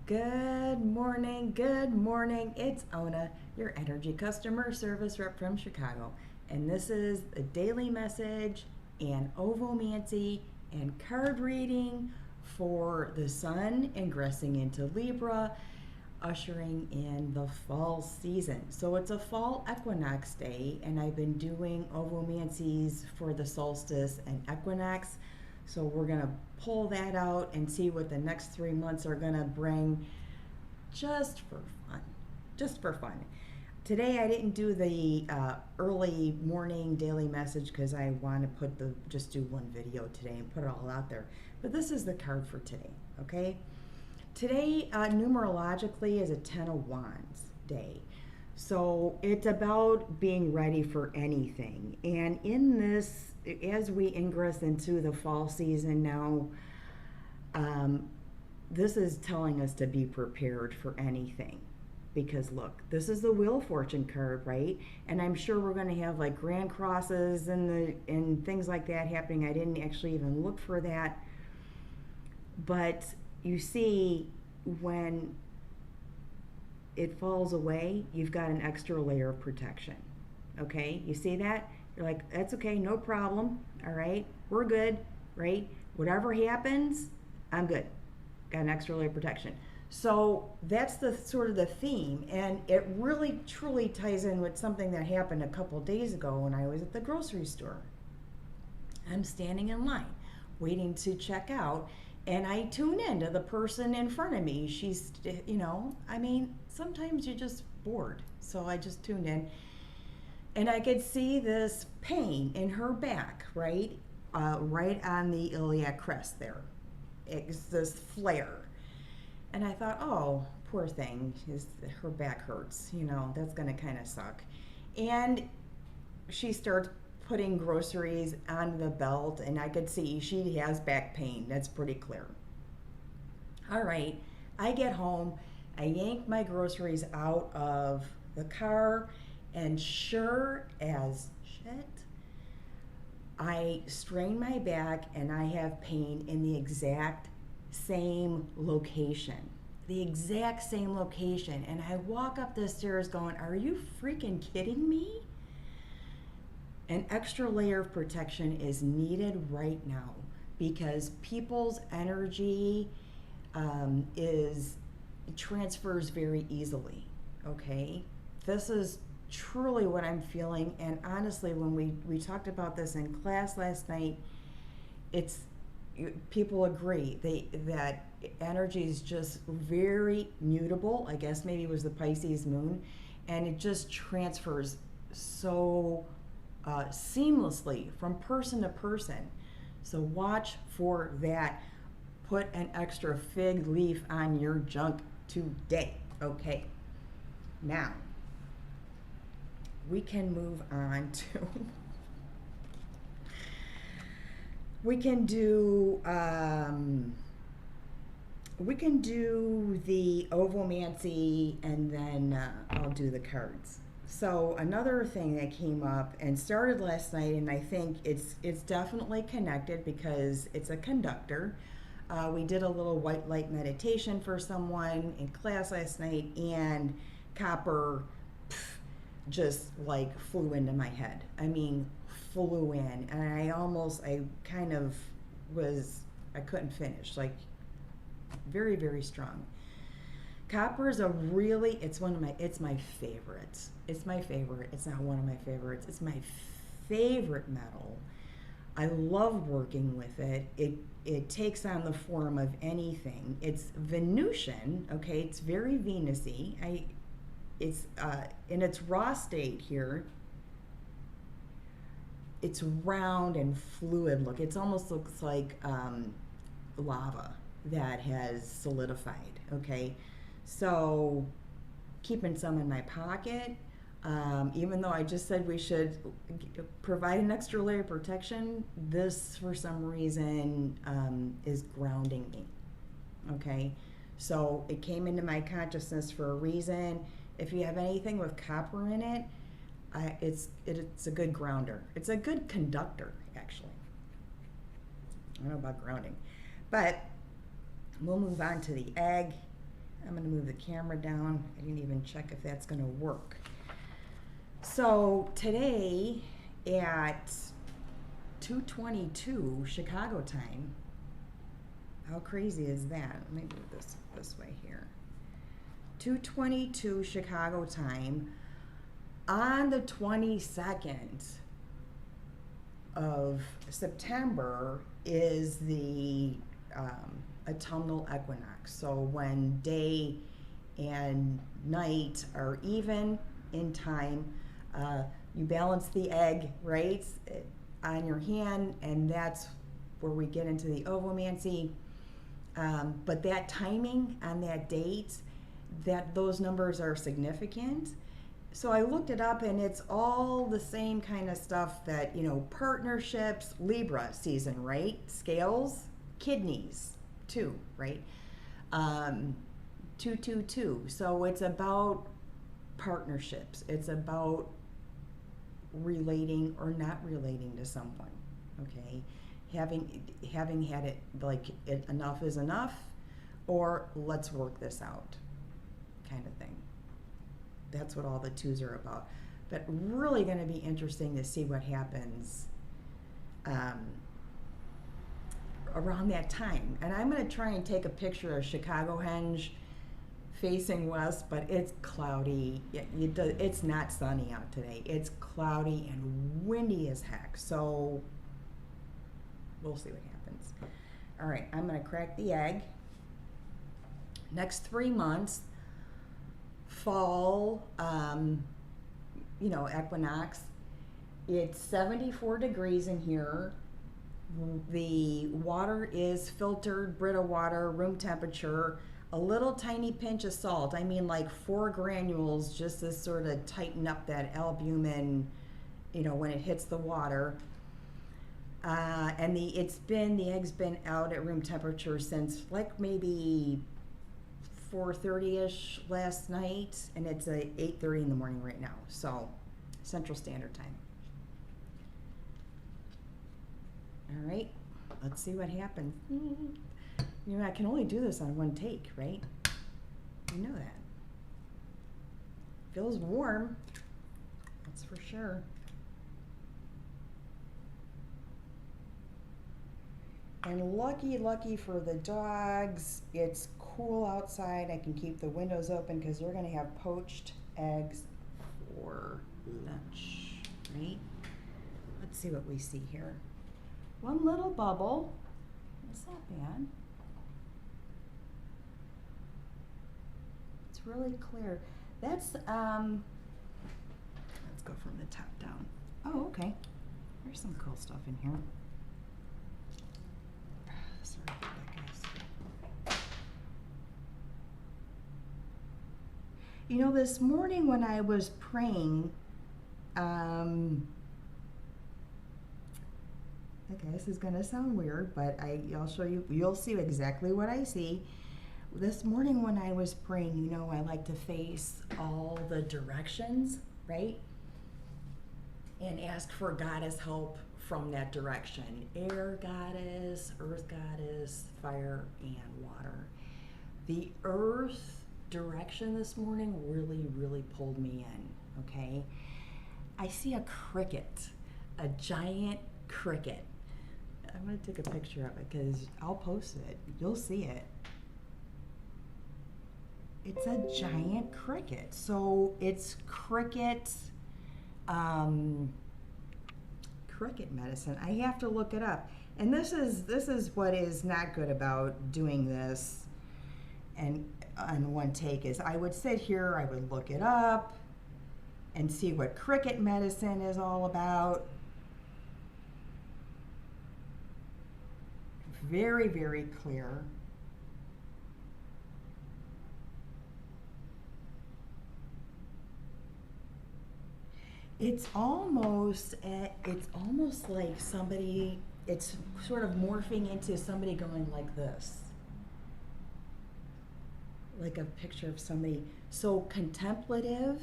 Good morning, good morning. It's Ona, your energy customer service rep from Chicago. And this is a daily message and Ovomancy and card reading for the sun ingressing into Libra, ushering in the fall season. So it's a fall equinox day, and I've been doing Ovomancies for the solstice and equinox. So we're going to pull that out and see what the next 3 months are going to bring just for fun. Just for fun. Today I didn't do the early morning daily message because I want to just do one video today and put it all out there. But this is the card for today, okay? Today, numerologically, is a 10 of Wands day. So it's about being ready for anything. And in this, as we ingress into the fall season now, this is telling us to be prepared for anything. Because look, this is the Wheel of Fortune card, right? And I'm sure we're going to have like grand crosses and things like that happening. I didn't actually even look for that. But you see, when it falls away, you've got an extra layer of protection. Okay, you see that? You're like, that's okay, no problem. All right, we're good, right? Whatever happens, I'm good. Got an extra layer of protection. So that's the sort of the theme, and it really truly ties in with something that happened a couple days ago when I was at the grocery store. I'm standing in line, waiting to check out, and I tune in to the person in front of me. She's, sometimes you're just bored. So I just tuned in. And I could see this pain in her back, right? Right on the iliac crest there. It's this flare. And I thought, oh, poor thing. Her back hurts. That's going to kind of suck. And she starts putting groceries on the belt, and I could see she has back pain. That's pretty clear. All right, I get home, I yank my groceries out of the car, and sure as shit, I strain my back and I have pain in the exact same location. The exact same location. And I walk up the stairs going, are you freaking kidding me? An extra layer of protection is needed right now because people's energy transfers very easily, okay? This is truly what I'm feeling, and honestly, when we talked about this in class last night, people agree that energy is just very mutable. I guess maybe it was the Pisces moon, and it just transfers so seamlessly from person to person. So watch for that. Put an extra fig leaf on your junk today. Okay. Now, we can move on to we can do the Ovomancy, and then I'll do the cards. So another thing that came up and started last night, and I think it's definitely connected because it's a conductor. We did a little white light meditation for someone in class last night, and copper just like flew into my head. I mean, flew in, and I couldn't finish. Like, very, very strong. Copper is it's my favorite. It's my favorite. It's not one of my favorites. It's my favorite metal. I love working with it. It takes on the form of anything. It's Venusian, okay? It's very Venus-y. It's in its raw state here. It's round and fluid look. It almost looks like lava that has solidified, okay? So keeping some in my pocket, even though I just said we should provide an extra layer of protection, this for some reason is grounding me, okay? So it came into my consciousness for a reason. If you have anything with copper in it, it's a good grounder. It's a good conductor, actually. I don't know about grounding. But we'll move on to the egg. I'm going to move the camera down. I didn't even check if that's going to work. So today at 2:22 Chicago time, how crazy is that? Let me move this way here. 2:22 Chicago time on the 22nd of September is the autumnal equinox. So when day and night are even in time, you balance the egg, right, on your hand, and that's where we get into the ovomancy. But that timing on that date, those numbers are significant. So I looked it up, and it's all the same kind of stuff that, partnerships, Libra season, right? Scales, kidneys, too, right? 222. So it's about partnerships. It's about relating or not relating to someone, okay? Having had it, like, enough is enough, or let's work this out kind of thing. That's what all the twos are about. But really going to be interesting to see what happens around that time. And I'm going to try and take a picture of Chicagohenge facing west, but it's cloudy. It's not sunny out today. It's cloudy and windy as heck. So we'll see what happens. All right, I'm going to crack the egg. Next 3 months, fall, equinox. It's 74 degrees in here. The water is filtered Brita water, room temperature, a little tiny pinch of salt. I mean, like 4 granules, just to sort of tighten up that albumin, when it hits the water. And the egg's been out at room temperature since like maybe 4:30ish last night, and it's 8:30 in the morning right now, so Central Standard Time. All right, let's see what happens. I can only do this on one take, right? You know that. Feels warm, that's for sure. And lucky for the dogs, it's cool outside. I can keep the windows open because they're going to have poached eggs for lunch, right? Let's see what we see here. One little bubble. It's not bad. It's really clear. That's, let's go from the top down. Oh, okay. There's some cool stuff in here. Sorry about that, guys. This morning when I was praying, okay, this is gonna sound weird, but I'll show you, you'll see exactly what I see. This morning when I was praying, I like to face all the directions, right? And ask for Goddess help from that direction. Air goddess, earth goddess, fire, and water. The earth direction this morning really pulled me in, okay? I see a cricket, a giant cricket. I'm gonna take a picture of it because I'll post it. You'll see it. It's a giant cricket. So it's cricket, cricket medicine. I have to look it up. And this is what is not good about doing this and on one take is I would sit here, I would look it up and see what cricket medicine is all about. Very clear. It's almost like somebody, it's sort of morphing into somebody going like this. Like a picture of somebody. So contemplative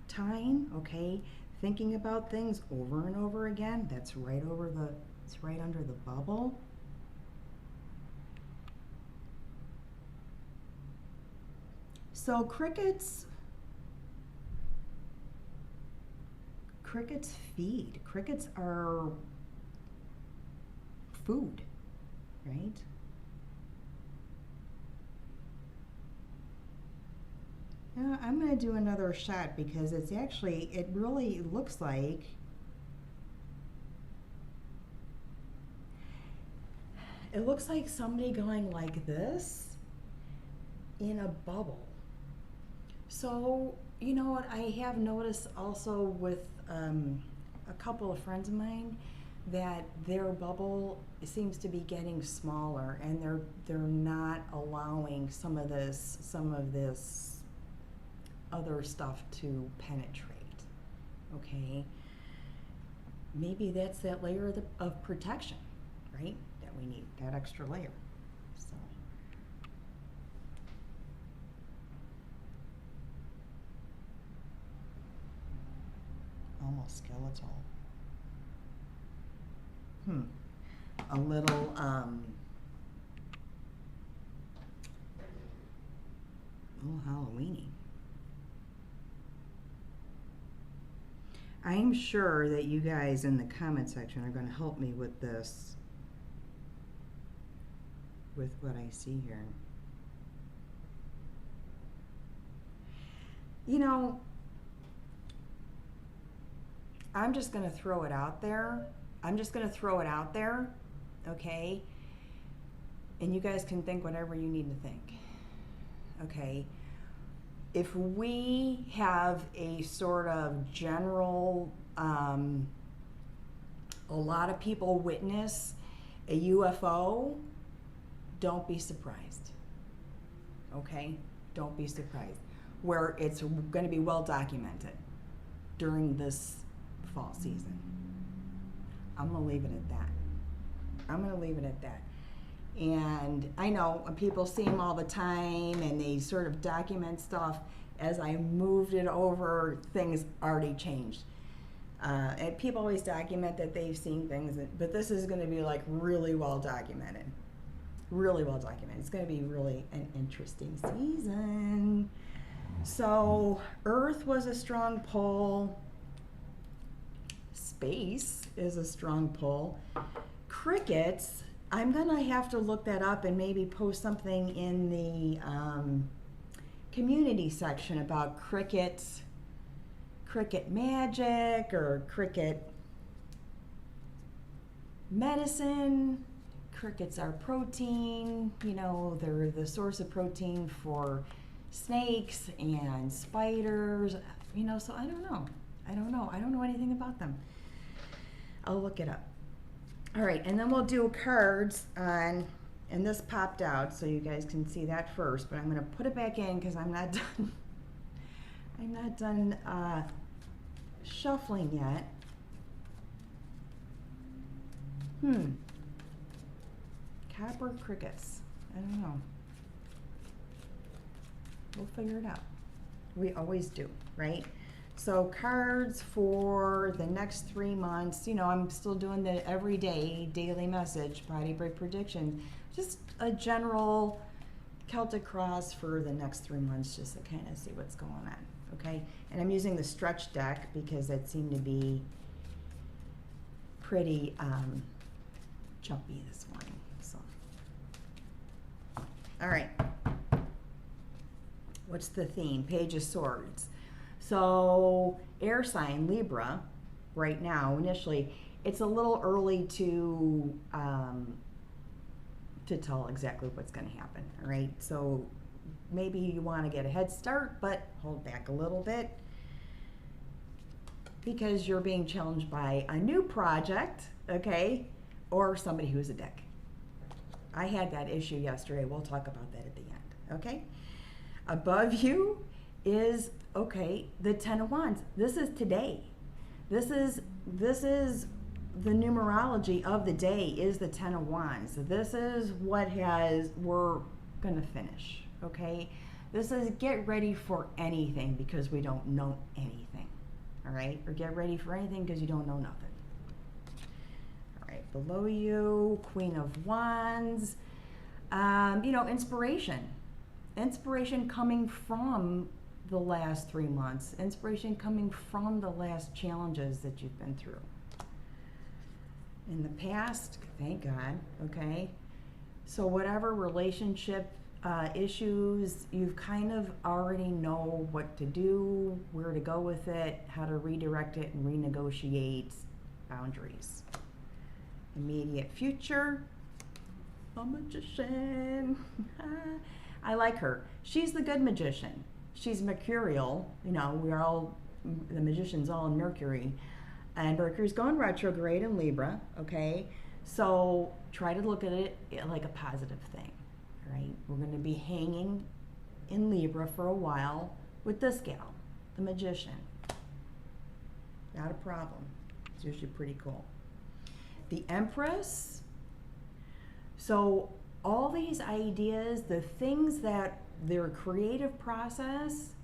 time, okay? Thinking about things over and over again. That's right it's right under the bubble. So crickets feed. Crickets are food, right? Now I'm going to do another shot because it's actually, it really looks like somebody going like this in a bubble. So, you know what, I have noticed also with a couple of friends of mine that their bubble seems to be getting smaller, and they're not allowing some of this other stuff to penetrate. Okay, maybe that's that layer of protection, right? That we need, that extra layer. So almost skeletal. A little Halloweeny. I'm sure that you guys in the comment section are going to help me with this, with what I see here. You know, I'm just going to throw it out there. Okay? And you guys can think whatever you need to think. Okay? If we have a sort of general, a lot of people witness a UFO, don't be surprised. Okay? Don't be surprised. Where it's going to be well documented during this fall season. I'm going to leave it at that. And I know people see them all the time and they sort of document stuff. As I moved it over, things already changed. And people always document that they've seen things, but this is going to be like really well documented. Really well documented. It's going to be really an interesting season. So Earth was a strong pull. Space is a strong pull. Crickets, I'm gonna have to look that up and maybe post something in the community section about cricket magic or cricket medicine. Crickets are protein, you know, they're the source of protein for snakes and spiders, you know, so I don't know anything about them. I'll look it up. All right, and then we'll do cards on, and this popped out so you guys can see that first, but I'm going to put it back in because I'm not done shuffling yet. Copper crickets. I don't know. We'll figure it out. We always do, right? So cards for the next 3 months, you know, I'm still doing the everyday daily message, body break prediction, just a general Celtic cross for the next 3 months, just to kind of see what's going on, okay? And I'm using the stretch deck because it seemed to be pretty jumpy this morning, so. All right. What's the theme? Page of Swords. So air sign, Libra, right now, initially, it's a little early to tell exactly what's going to happen, all right? So maybe you want to get a head start, but hold back a little bit because you're being challenged by a new project, okay, or somebody who's a dick. I had that issue yesterday. We'll talk about that at the end, okay? Above you is, okay, the Ten of Wands. This is today. This is the numerology of the day is the Ten of Wands. This is what we're going to finish, okay? This is get ready for anything because we don't know anything, all right? Or get ready for anything because you don't know nothing. All right, below you, Queen of Wands. You know, inspiration. inspiration coming from the last 3 months, inspiration coming from the last challenges that you've been through. In the past, thank God, okay? So whatever relationship issues, you kind of already know what to do, where to go with it, how to redirect it and renegotiate boundaries. Immediate future, a magician. I like her. She's the good magician. She's mercurial. You know, the magician's all in Mercury. And Mercury's going retrograde in Libra, okay? So try to look at it like a positive thing, right? We're going to be hanging in Libra for a while with this gal, the magician. Not a problem. It's usually pretty cool. The Empress. So all these ideas, the things that their creative process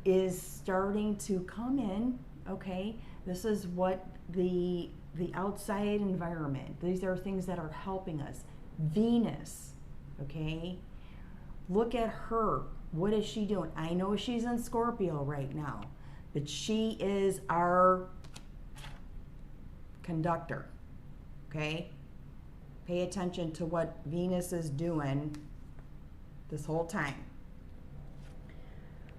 is starting to come in, okay? This is what the outside environment, these are things that are helping us. Venus, okay? Look at her. What is she doing? I know she's in Scorpio right now, but she is our conductor, okay? Pay attention to what Venus is doing this whole time.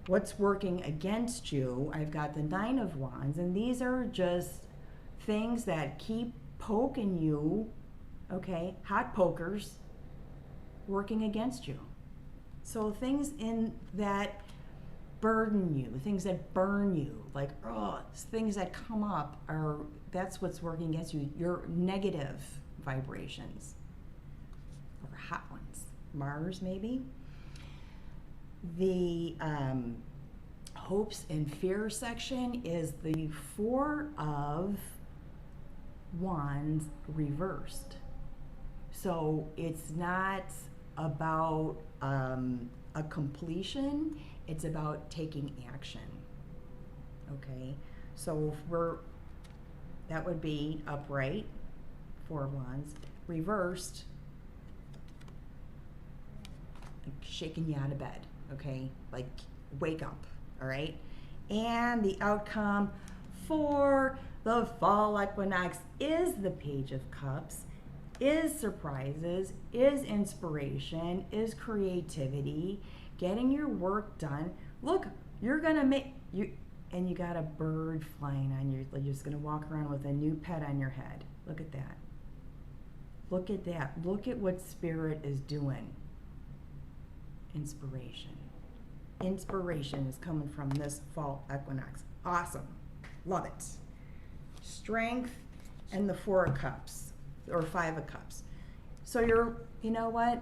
What's working against you? I've got the Nine of Wands, and these are just things that keep poking you, okay? Hot pokers working against you. So things in that burden you, things that burn you, like things that come up that's what's working against you. Your negative vibrations, or hot ones. Mars, maybe. The hopes and fears section is the Four of Wands reversed. So it's not about a completion, it's about taking action. Okay, so that would be upright, Four of Wands, reversed, like shaking you out of bed, okay? Like, wake up, all right? And the outcome for the fall equinox is the Page of Cups, is surprises, is inspiration, is creativity, getting your work done. Look, you're gonna and you got a bird flying on you. You're just gonna walk around with a new pet on your head. Look at that. Look at that. Look at what Spirit is doing. Inspiration. Inspiration is coming from this fall equinox. Awesome. Love it. Strength and the Four of Cups, or Five of Cups. So you know what?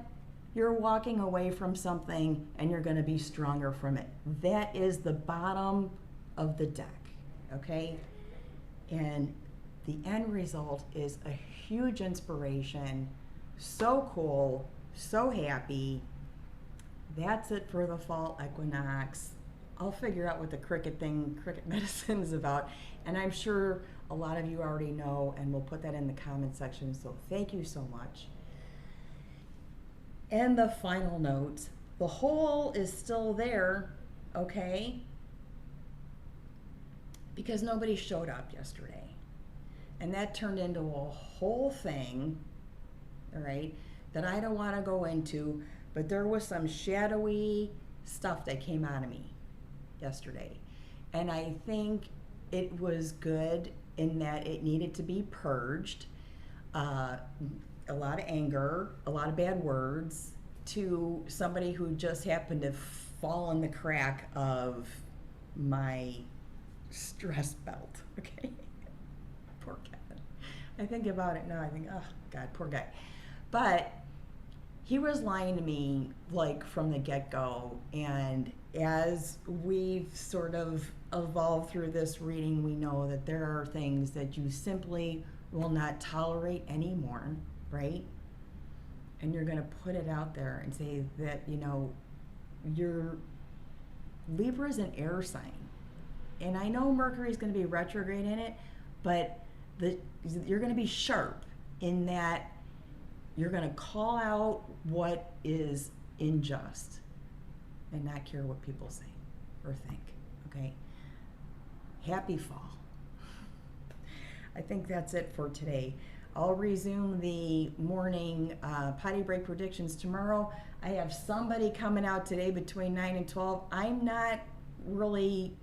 You're walking away from something and you're going to be stronger from it. That is the bottom of the deck, okay? And the end result is a huge inspiration. So cool, so happy. That's it for the fall equinox. I'll figure out what the cricket medicine is about, and I'm sure a lot of you already know, and we'll put that in the comment section, so thank you so much. And the final note, the hole is still there, okay? Because nobody showed up yesterday. And that turned into a whole thing, all right, that I don't want to go into, but there was some shadowy stuff that came out of me yesterday. And I think it was good in that it needed to be purged. A lot of anger, a lot of bad words to somebody who just happened to fall in the crack of my stress belt, okay? Poor Kevin. I think about it now, I think, oh God, poor guy. But he was lying to me like from the get-go, and as we've sort of evolved through this reading, we know that there are things that you simply will not tolerate anymore, right? And you're going to put it out there and say that, you know, Libra's an air sign. And I know Mercury's going to be retrograde in it, but you're going to be sharp in that you're going to call out what is unjust. and not care what people say or think, okay? Happy fall. I think that's it for today. I'll resume the morning potty break predictions tomorrow. I have somebody coming out today between 9 and 12. I'm not really,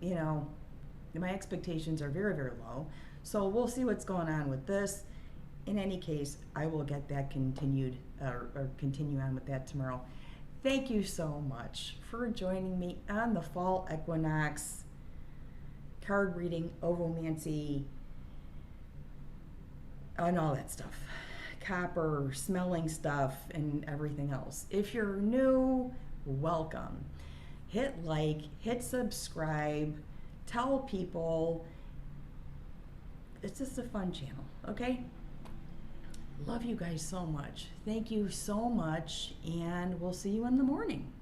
my expectations are very, very low. So we'll see what's going on with this. In any case, I will get that continued or continue on with that tomorrow. Thank you so much for joining me on the Fall Equinox card reading, Ovomancy, and all that stuff. Copper, smelling stuff, and everything else. If you're new, welcome. Hit like, hit subscribe, tell people. It's just a fun channel, okay? Love you guys so much. Thank you so much, and we'll see you in the morning.